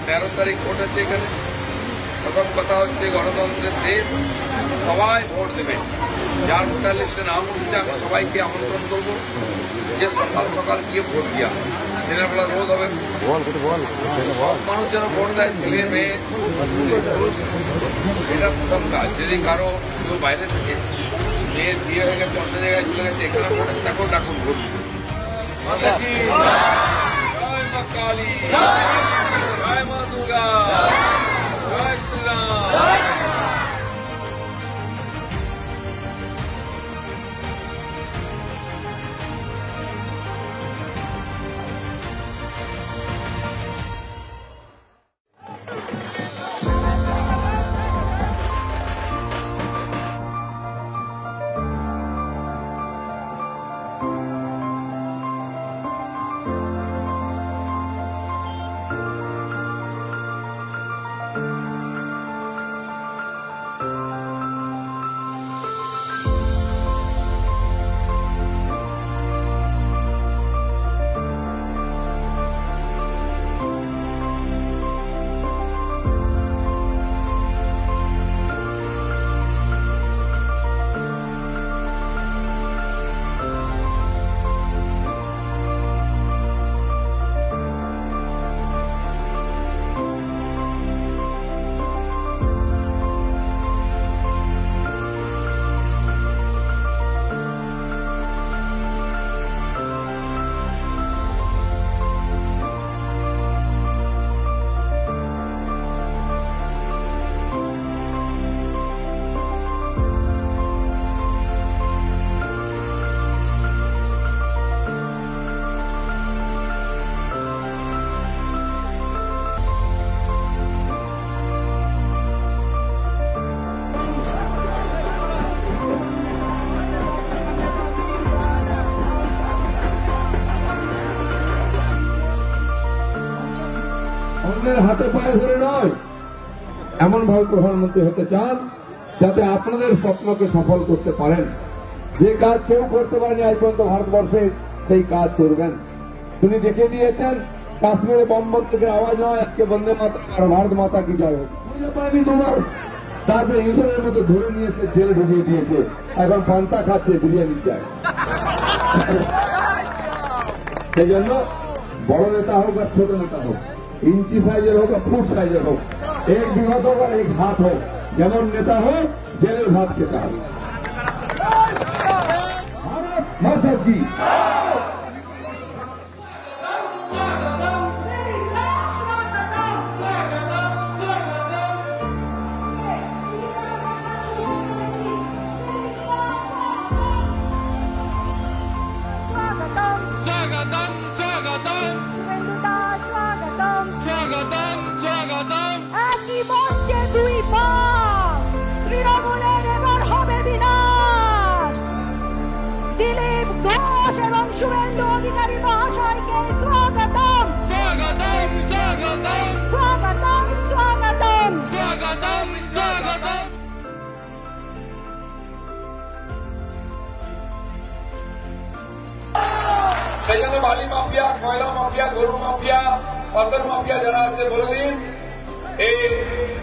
তেরো তারিখ ভোট আছে এখানে। প্রথম কথা হচ্ছে গণতন্ত্রের দেশ, সবাই ভোট দেবে। যার ভোটার লিস্টে নাম উঠছে আমি সবাইকে আমন্ত্রণ করবো যে সকাল সকাল গিয়ে ভোট দিয়া। দিনের বেলা রোদ হবে, সব মানুষ যেন ভোট দেয়, ছেলে মেয়ে এটা প্রথম কাজ। যদি কারো কেউ বাইরে থেকে মেয়ের বিয়ে হয়ে গেছে, অন্য জায়গায় চলে গেছে, এখানে ভোট তাকেও ডাকুন ভোট। জয় মা কালী, জয় মা দুর্গা, জয় শ্রীরাম। অন্যের হাতে পায়ে ধরে নয়, এমন ভাবে প্রধানমন্ত্রী হতে চান যাতে আপনাদের স্বপ্নকে সফল করতে পারেন। যে কাজ কেউ করতে পারেনি আজ পর্যন্ত ভারতবর্ষে, সেই কাজ করবেন। তিনি দেখিয়ে দিয়েছেন কাশ্মীরে বম্বন্তের আওয়াজ নয়, আজকে বন্দে মাতা আর ভারত মাতা কি জয় হোক। পায়নি 2 মাস, তারপরে ইঁদুরের মতো ধরে নিয়েছে, জেলে ঢুকিয়ে দিয়েছে, এখন পান্তা খাচ্ছে, বিরিয়ানি চায়। সেই জন্য বড় নেতা হোক আর ছোট নেতা হোক, इंची साइजर होगा फुट साइजर हो, एक विभाग होगा एक हाथ हो, যেমন নেতা हो জেলের ভাত খেতে হবে। भारत माता की শুভেন্দু অধিকারী মহাশয়কে স্বাগতম, স্বাগতম, স্বাগতম, স্বাগতম, স্বাগতম, স্বাগতম, স্বাগতম। সেই জন্য বালি মাফিয়া, কয়লা মাফিয়া, গরু মাফিয়া, পাথর মাফিয়া যারা আছে বলে দিন এই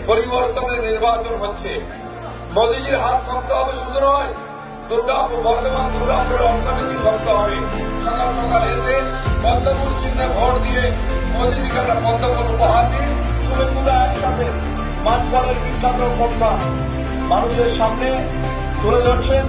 পরিবর্তনের নির্বাচন হচ্ছে। মোদীজির হাত শক্ত হবে শুধু নয়, বর্তমান দুর্গাপুরের অর্থনীতি শক্ত হবে। সকাল সকাল এসে পদ্মফুল চিহ্নে ভোট দিয়ে মোদীজিকে একটা পদ্মফুল উপহার দিন। শুভেন্দুরা একসাথে মানকরের বিখ্যাত কন্যা মানুষের সামনে তুলে ধরছেন।